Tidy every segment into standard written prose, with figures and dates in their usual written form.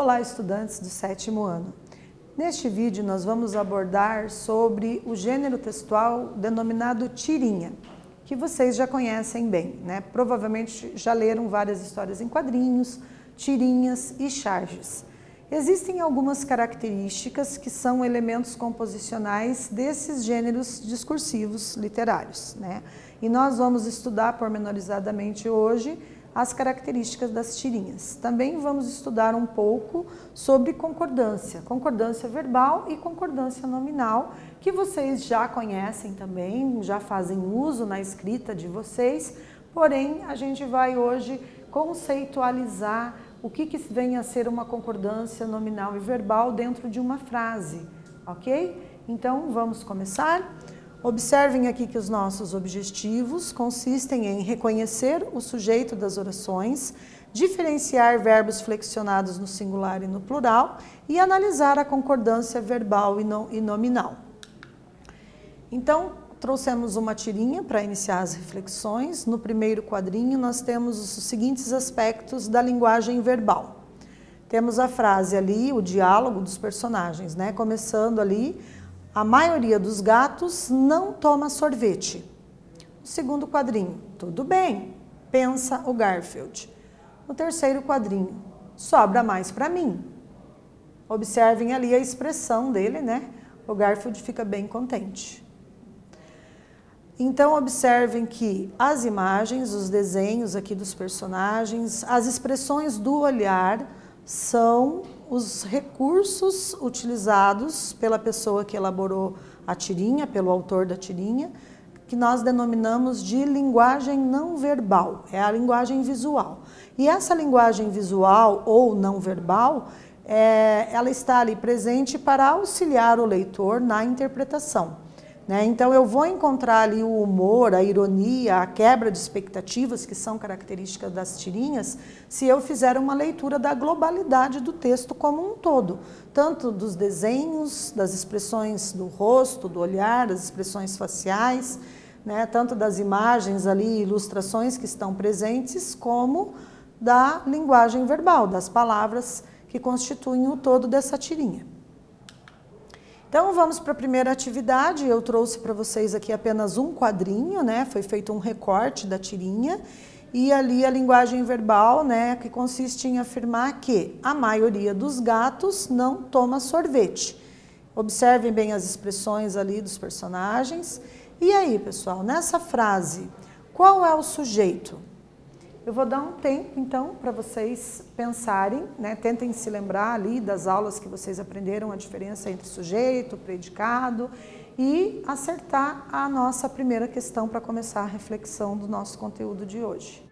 Olá, estudantes do 7º ano. Neste vídeo nós vamos abordar sobre o gênero textual denominado tirinha, que vocês já conhecem bem, né? Provavelmente já leram várias histórias em quadrinhos, tirinhas e charges. Existem algumas características que são elementos composicionais desses gêneros discursivos literários, né? E nós vamos estudar pormenorizadamente hoje as características das tirinhas. Também vamos estudar um pouco sobre concordância verbal e concordância nominal, que vocês já conhecem também, já fazem uso na escrita de vocês, porém a gente vai hoje conceitualizar o que vem a ser uma concordância nominal e verbal dentro de uma frase, ok? Então vamos começar? Observem aqui que os nossos objetivos consistem em reconhecer o sujeito das orações, diferenciar verbos flexionados no singular e no plural e analisar a concordância verbal e nominal. Então, trouxemos uma tirinha para iniciar as reflexões. No primeiro quadrinho, nós temos os seguintes aspectos da linguagem verbal. Temos a frase ali, o diálogo dos personagens, né? Começando ali, a maioria dos gatos não toma sorvete. No segundo quadrinho, tudo bem, pensa o Garfield. No terceiro quadrinho, sobra mais para mim. Observem ali a expressão dele, né? O Garfield fica bem contente. Então, observem que as imagens, os desenhos aqui dos personagens, as expressões do olhar são os recursos utilizados pela pessoa que elaborou a tirinha, pelo autor da tirinha, que nós denominamos de linguagem não verbal, é a linguagem visual. E essa linguagem visual ou não verbal, ela está ali presente para auxiliar o leitor na interpretação. Então eu vou encontrar ali o humor, a ironia, a quebra de expectativas, que são características das tirinhas, se eu fizer uma leitura da globalidade do texto como um todo, tanto dos desenhos, das expressões do rosto, do olhar, das expressões faciais, né? Tanto das imagens ali, ilustrações que estão presentes, como da linguagem verbal, das palavras que constituem o todo dessa tirinha. Então vamos para a primeira atividade. Eu trouxe para vocês aqui apenas um quadrinho, né? Foi feito um recorte da tirinha e ali a linguagem verbal, né? Que consiste em afirmar que a maioria dos gatos não toma sorvete. Observem bem as expressões ali dos personagens. E aí, pessoal, nessa frase, qual é o sujeito? Eu vou dar um tempo, então, para vocês pensarem, né? Tentem se lembrar ali das aulas que vocês aprenderam a diferença entre sujeito, predicado e acertar a nossa primeira questão para começar a reflexão do nosso conteúdo de hoje.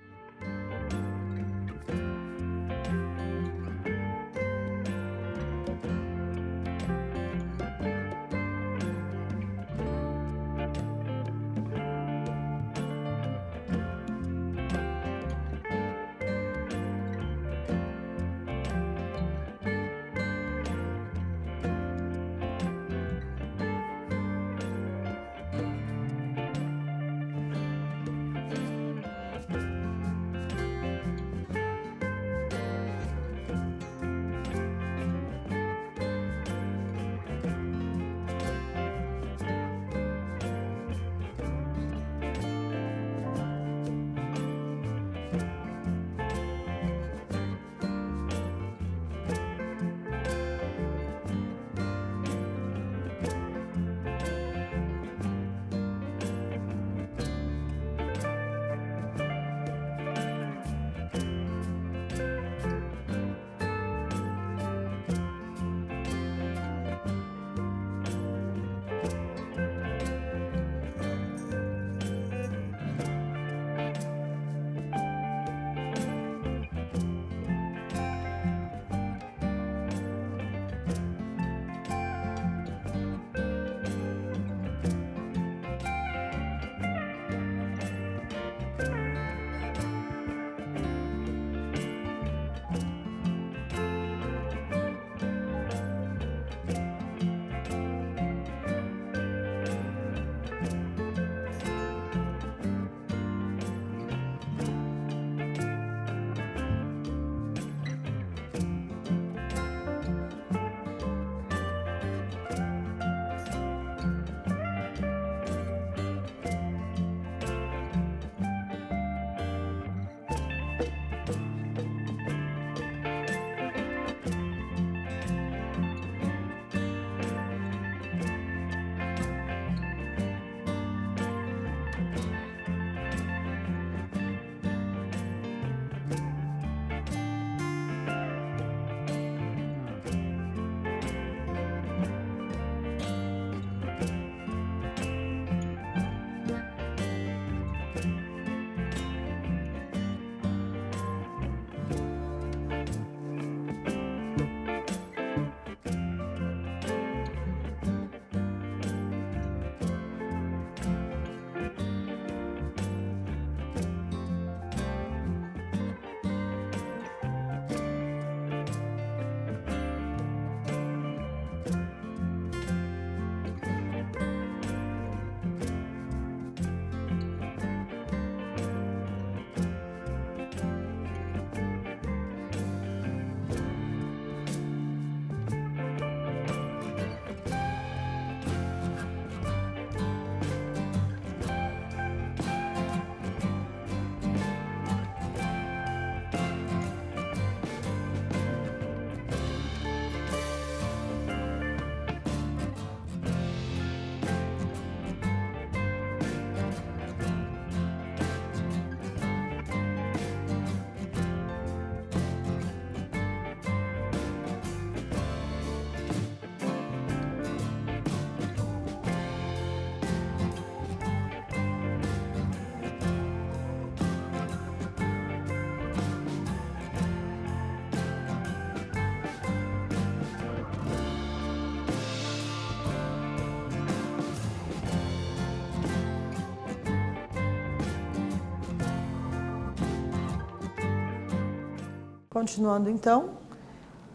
continuando então,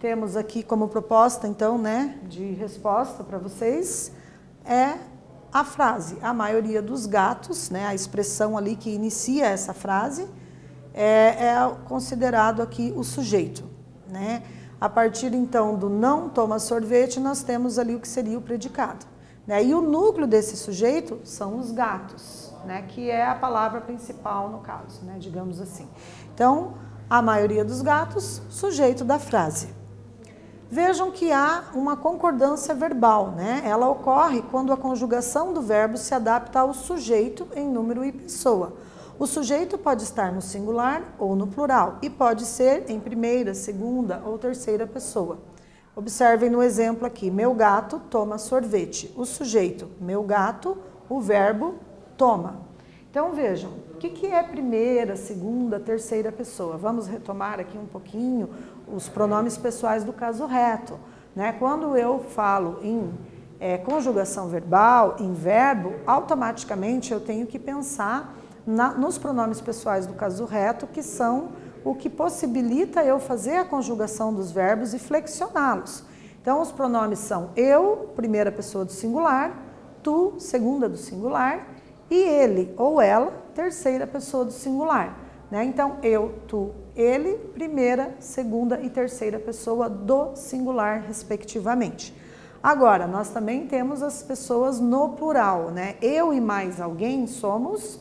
temos aqui como proposta então, né, de resposta para vocês, a frase, a maioria dos gatos, né, a expressão ali que inicia essa frase, é considerado aqui o sujeito, né? A partir então do não toma sorvete, nós temos ali o que seria o predicado, né? E o núcleo desse sujeito são os gatos, né, que é a palavra principal no caso, né, digamos assim. Então, a maioria dos gatos, sujeito da frase. Vejam que há uma concordância verbal, né? Ela ocorre quando a conjugação do verbo se adapta ao sujeito em número e pessoa. O sujeito pode estar no singular ou no plural e pode ser em primeira, segunda ou terceira pessoa. Observem no exemplo aqui, meu gato toma sorvete. O sujeito, meu gato, o verbo toma. Então vejam, o que é primeira, segunda, terceira pessoa? Vamos retomar aqui um pouquinho os pronomes pessoais do caso reto, né? Quando eu falo em conjugação verbal, em verbo, automaticamente eu tenho que pensar nos pronomes pessoais do caso reto, que são o que possibilita eu fazer a conjugação dos verbos e flexioná-los. Então os pronomes são eu, primeira pessoa do singular, tu, segunda do singular, e ele ou ela, terceira pessoa do singular, né? Então, eu, tu, ele, primeira, segunda e terceira pessoa do singular, respectivamente. Agora, nós também temos as pessoas no plural, né? Eu e mais alguém somos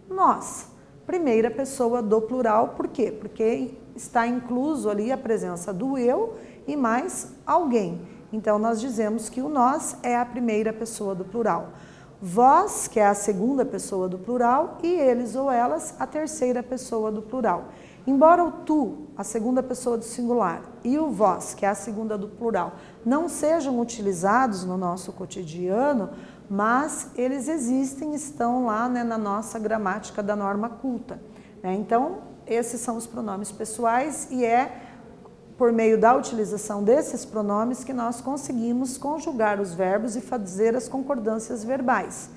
nós. Primeira pessoa do plural, por quê? Porque está incluso ali a presença do eu e mais alguém. Então, nós dizemos que o nós é a primeira pessoa do plural. Vós, que é a segunda pessoa do plural, e eles ou elas, a terceira pessoa do plural. Embora o tu, a segunda pessoa do singular, e o vós, que é a segunda do plural, não sejam utilizados no nosso cotidiano, mas eles existem, estão lá, né, na nossa gramática da norma culta, né? Então, esses são os pronomes pessoais e por meio da utilização desses pronomes que nós conseguimos conjugar os verbos e fazer as concordâncias verbais.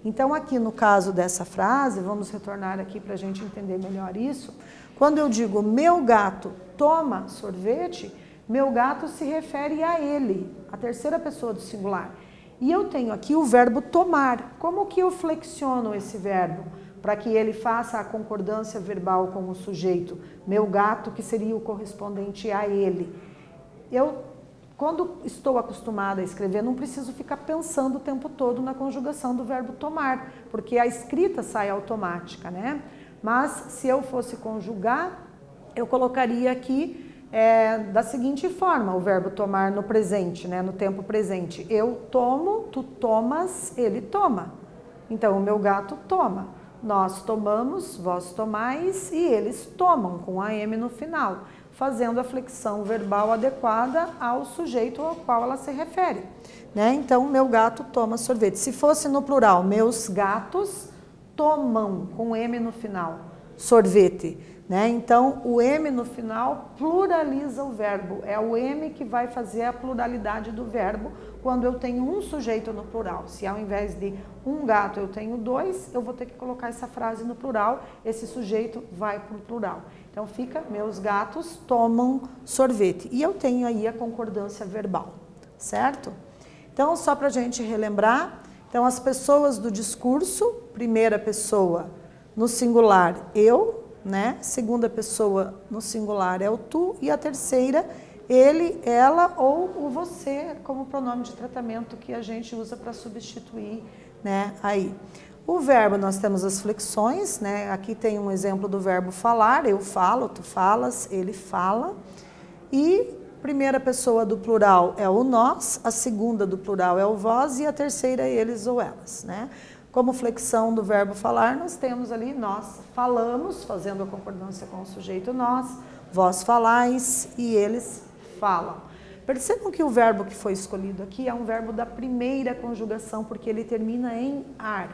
Então, aqui no caso dessa frase, vamos retornar aqui para a gente entender melhor isso. Quando eu digo meu gato toma sorvete, meu gato se refere a ele, a terceira pessoa do singular. E eu tenho aqui o verbo tomar. Como que eu flexiono esse verbo? Para que ele faça a concordância verbal com o sujeito, meu gato, que seria o correspondente a ele. Quando estou acostumada a escrever, não preciso ficar pensando o tempo todo na conjugação do verbo tomar, porque a escrita sai automática, né? Mas se eu fosse conjugar, eu colocaria aqui da seguinte forma, o verbo tomar no presente, né? No tempo presente. Eu tomo, tu tomas, ele toma. Então, o meu gato toma. Nós tomamos, vós tomais e eles tomam, com a M no final, fazendo a flexão verbal adequada ao sujeito ao qual ela se refere, né? Então, meu gato toma sorvete. Se fosse no plural, meus gatos tomam, com M no final, sorvete, né? Então, o M no final pluraliza o verbo. É o M que vai fazer a pluralidade do verbo quando eu tenho um sujeito no plural. Se ao invés de um gato eu tenho dois, eu vou ter que colocar essa frase no plural, esse sujeito vai para o plural. Então, fica, meus gatos tomam sorvete. E eu tenho aí a concordância verbal, certo? Então, só para a gente relembrar, então as pessoas do discurso, primeira pessoa no singular, eu, né? Segunda pessoa no singular é o tu e a terceira, ele, ela ou o você, como pronome de tratamento que a gente usa para substituir, né? Aí. O verbo, nós temos as flexões, né? Aqui tem um exemplo do verbo falar, eu falo, tu falas, ele fala. E primeira pessoa do plural é o nós, a segunda do plural é o vós e a terceira é eles ou elas, né? Como flexão do verbo falar, nós temos ali nós falamos, fazendo a concordância com o sujeito nós, vós falais e eles falam. Percebam que o verbo que foi escolhido aqui é um verbo da primeira conjugação, porque ele termina em ar.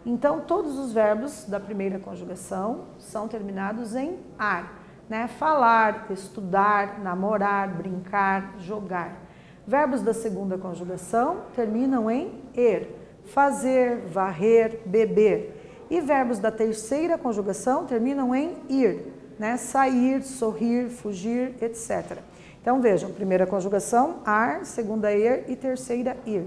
Então, todos os verbos da primeira conjugação são terminados em ar, né? Falar, estudar, namorar, brincar, jogar. Verbos da segunda conjugação terminam em er. Fazer, varrer, beber. E verbos da terceira conjugação terminam em ir. né? Sair, sorrir, fugir, etc. Então vejam, primeira conjugação, ar, segunda, ir e terceira, ir.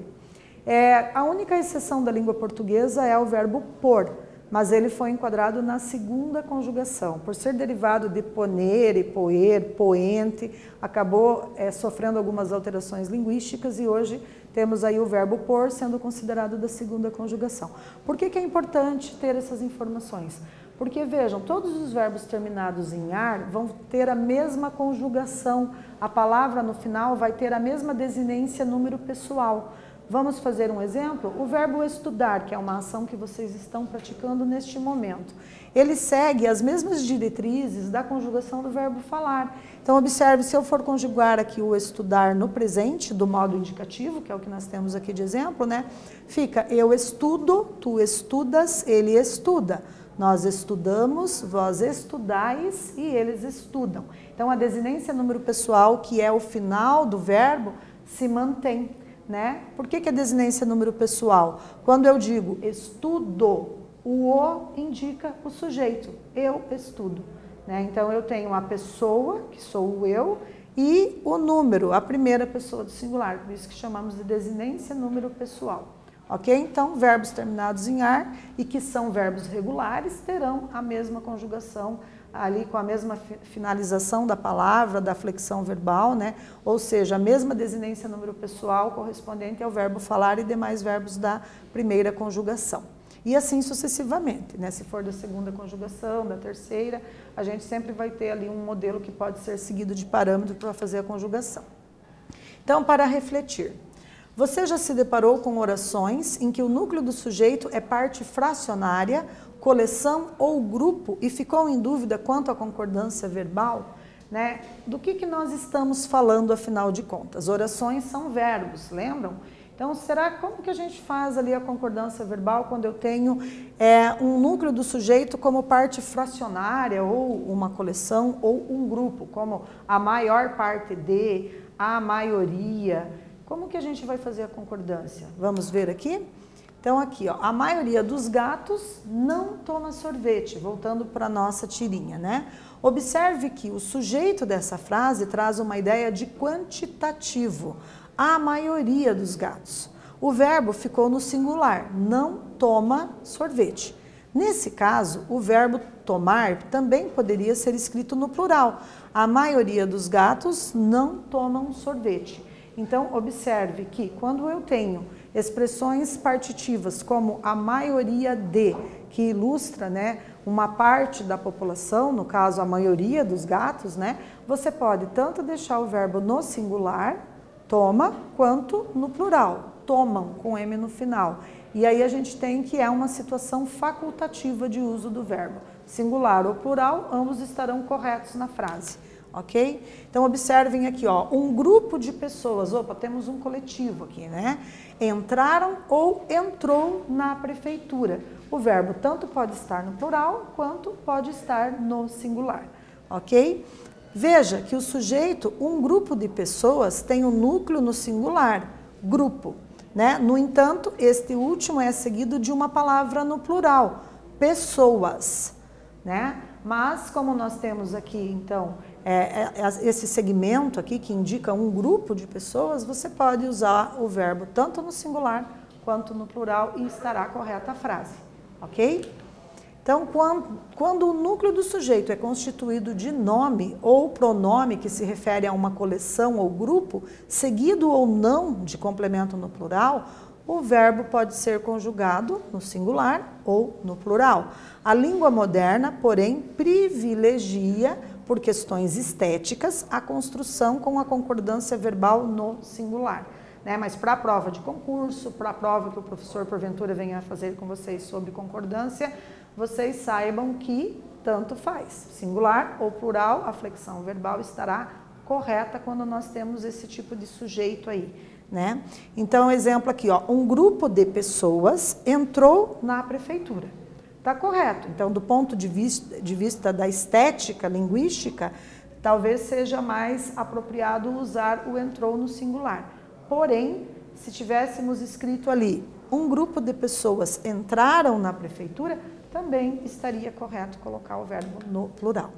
A única exceção da língua portuguesa é o verbo pôr, mas ele foi enquadrado na segunda conjugação. Por ser derivado de ponere, poer, poente, acabou sofrendo algumas alterações linguísticas e hoje temos aí o verbo pôr sendo considerado da segunda conjugação. Por que é importante ter essas informações? Porque, vejam, todos os verbos terminados em ar vão ter a mesma conjugação. A palavra no final vai ter a mesma desinência número pessoal. Vamos fazer um exemplo? O verbo estudar, que é uma ação que vocês estão praticando neste momento. Ele segue as mesmas diretrizes da conjugação do verbo falar. Então, observe, se eu for conjugar aqui o estudar no presente, do modo indicativo, que é o que nós temos aqui de exemplo, né? Fica eu estudo, tu estudas, ele estuda. Nós estudamos, vós estudais e eles estudam. Então, a desinência número pessoal, que é o final do verbo, se mantém, né? Por que a desinência número pessoal? Quando eu digo estudo, o indica o sujeito, eu estudo, né? Então, eu tenho a pessoa, que sou o eu, e o número, a primeira pessoa do singular, por isso que chamamos de desinência número pessoal. Ok? Então, verbos terminados em ar e que são verbos regulares terão a mesma conjugação, ali com a mesma finalização da palavra, da flexão verbal, né? Ou seja, a mesma desinência número pessoal correspondente ao verbo falar e demais verbos da primeira conjugação. E assim sucessivamente, né? Se for da segunda conjugação, da terceira, a gente sempre vai ter ali um modelo que pode ser seguido de parâmetro para fazer a conjugação. Então, para refletir. Você já se deparou com orações em que o núcleo do sujeito é parte fracionária, coleção ou grupo e ficou em dúvida quanto à concordância verbal? Né? Do que nós estamos falando, afinal de contas? Orações são verbos, lembram? Então, como que a gente faz ali a concordância verbal quando eu tenho um núcleo do sujeito como parte fracionária ou uma coleção ou um grupo, como a maior parte de, a maioria? Como que a gente vai fazer a concordância? Vamos ver aqui? Então, aqui, ó, a maioria dos gatos não toma sorvete, voltando para a nossa tirinha, né? Observe que o sujeito dessa frase traz uma ideia de quantitativo. A maioria dos gatos. O verbo ficou no singular, não toma sorvete. Nesse caso, o verbo tomar também poderia ser escrito no plural. A maioria dos gatos não tomam sorvete. Então, observe que quando eu tenho expressões partitivas como a maioria de, que ilustra, né, uma parte da população, no caso a maioria dos gatos, né, você pode tanto deixar o verbo no singular, toma, quanto no plural, tomam, com M no final. E aí a gente tem que é uma situação facultativa de uso do verbo. Singular ou plural, ambos estarão corretos na frase. Ok? Então, observem aqui, ó, um grupo de pessoas, opa, temos um coletivo aqui, né? Entraram ou entrou na prefeitura. O verbo tanto pode estar no plural, quanto pode estar no singular, ok? Veja que o sujeito, um grupo de pessoas, tem um núcleo no singular, grupo, né? No entanto, este último é seguido de uma palavra no plural, pessoas, né? Mas, como nós temos aqui, então, esse segmento aqui que indica um grupo de pessoas, você pode usar o verbo tanto no singular quanto no plural e estará correta a frase, ok? Então, quando o núcleo do sujeito é constituído de nome ou pronome que se refere a uma coleção ou grupo, seguido ou não de complemento no plural, o verbo pode ser conjugado no singular ou no plural. A língua moderna, porém, privilegia, por questões estéticas, a construção com a concordância verbal no singular. Né? Mas para a prova de concurso, para a prova que o professor porventura venha fazer com vocês sobre concordância, vocês saibam que tanto faz. Singular ou plural, a flexão verbal estará correta quando nós temos esse tipo de sujeito aí. Né? Então, exemplo aqui, ó, um grupo de pessoas entrou na prefeitura. Está correto. Então, do ponto de vista da estética linguística, talvez seja mais apropriado usar o entrou no singular. Porém, se tivéssemos escrito ali, um grupo de pessoas entraram na prefeitura, também estaria correto colocar o verbo no plural.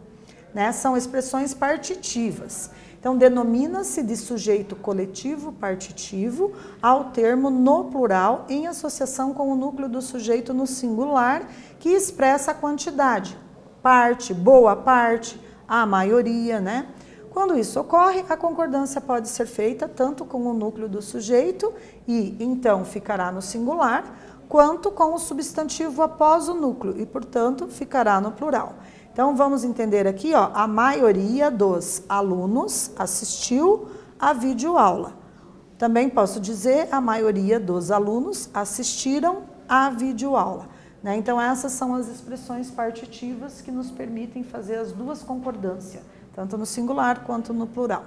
né? São expressões partitivas. Então, denomina-se de sujeito coletivo partitivo ao termo no plural em associação com o núcleo do sujeito no singular, que expressa a quantidade. Parte, boa parte, a maioria, né? Quando isso ocorre, a concordância pode ser feita tanto com o núcleo do sujeito, e então ficará no singular, quanto com o substantivo após o núcleo, e portanto ficará no plural. Então vamos entender aqui, ó, a maioria dos alunos assistiu à videoaula. Também posso dizer a maioria dos alunos assistiram à videoaula, né? Então essas são as expressões partitivas que nos permitem fazer as duas concordâncias, tanto no singular quanto no plural.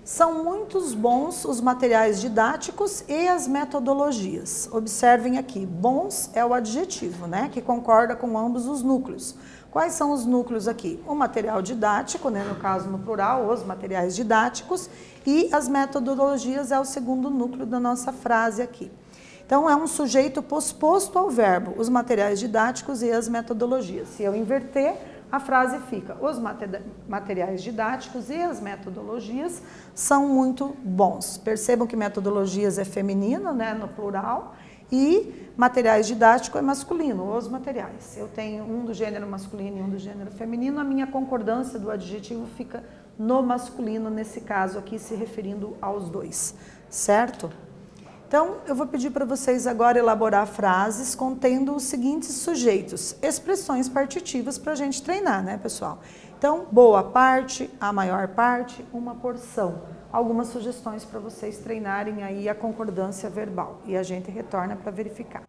São muitos bons os materiais didáticos e as metodologias. Observem aqui, bons é o adjetivo, né, que concorda com ambos os núcleos. Quais são os núcleos aqui? O material didático, né, no caso no plural, os materiais didáticos, e as metodologias é o segundo núcleo da nossa frase aqui. Então, é um sujeito posposto ao verbo, os materiais didáticos e as metodologias. Se eu inverter, a frase fica, os materiais didáticos e as metodologias são muito bons. Percebam que metodologias é feminino, né, no plural, e materiais didáticos é masculino, os materiais. Eu tenho um do gênero masculino e um do gênero feminino, a minha concordância do adjetivo fica no masculino, nesse caso aqui, se referindo aos dois, certo? Então, eu vou pedir para vocês agora elaborar frases contendo os seguintes sujeitos, expressões partitivas para a gente treinar, né, pessoal? Então, boa parte, a maior parte, uma porção. Algumas sugestões para vocês treinarem aí a concordância verbal. E a gente retorna para verificar.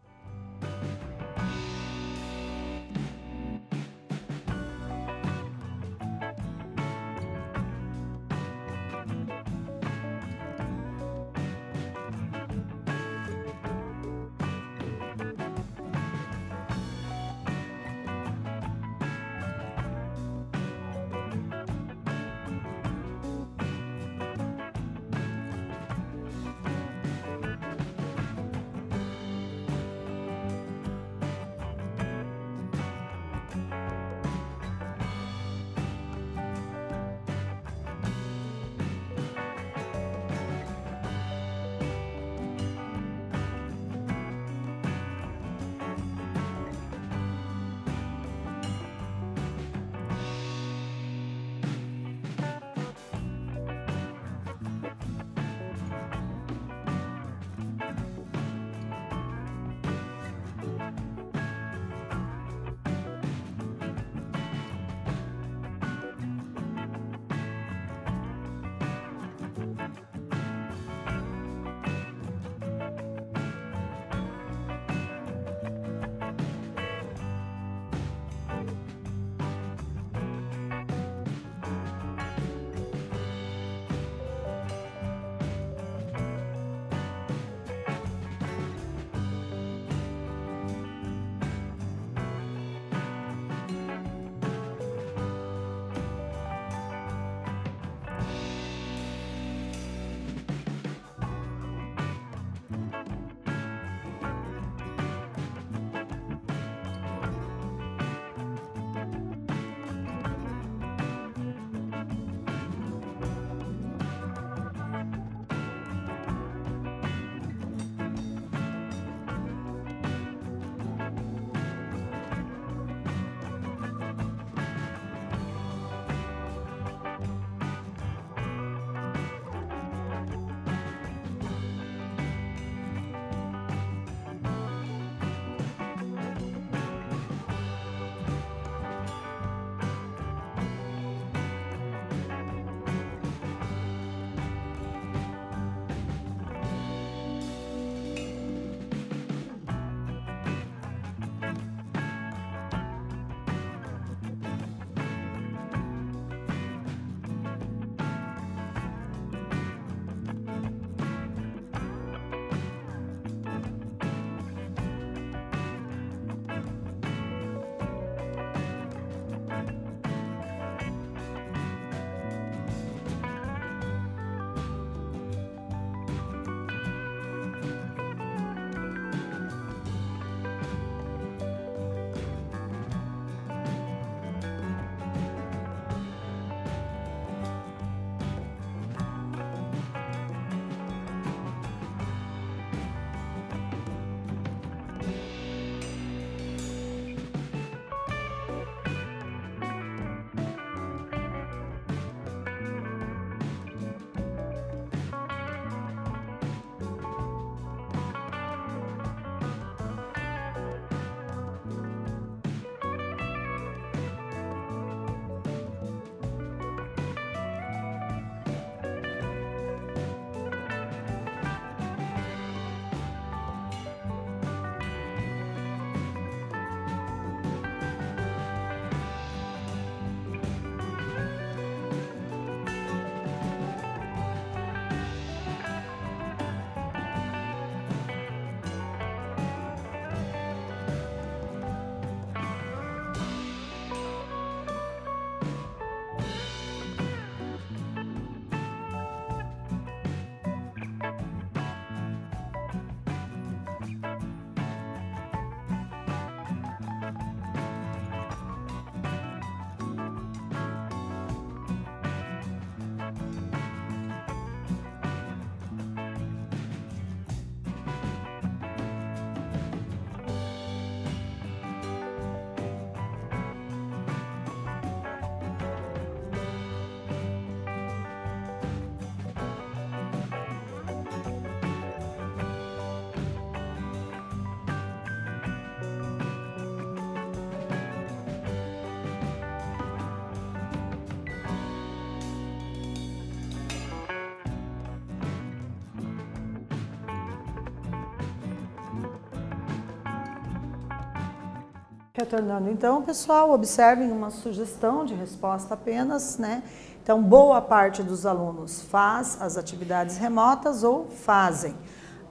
Retornando então, pessoal, observem uma sugestão de resposta apenas, né? Então, boa parte dos alunos faz as atividades remotas ou fazem.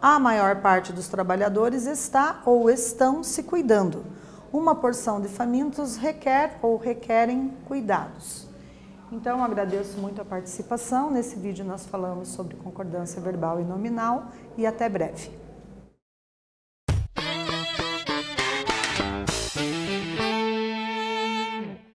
A maior parte dos trabalhadores está ou estão se cuidando. Uma porção de famintos requer ou requerem cuidados. Então, agradeço muito a participação. Nesse vídeo nós falamos sobre concordância verbal e nominal e até breve.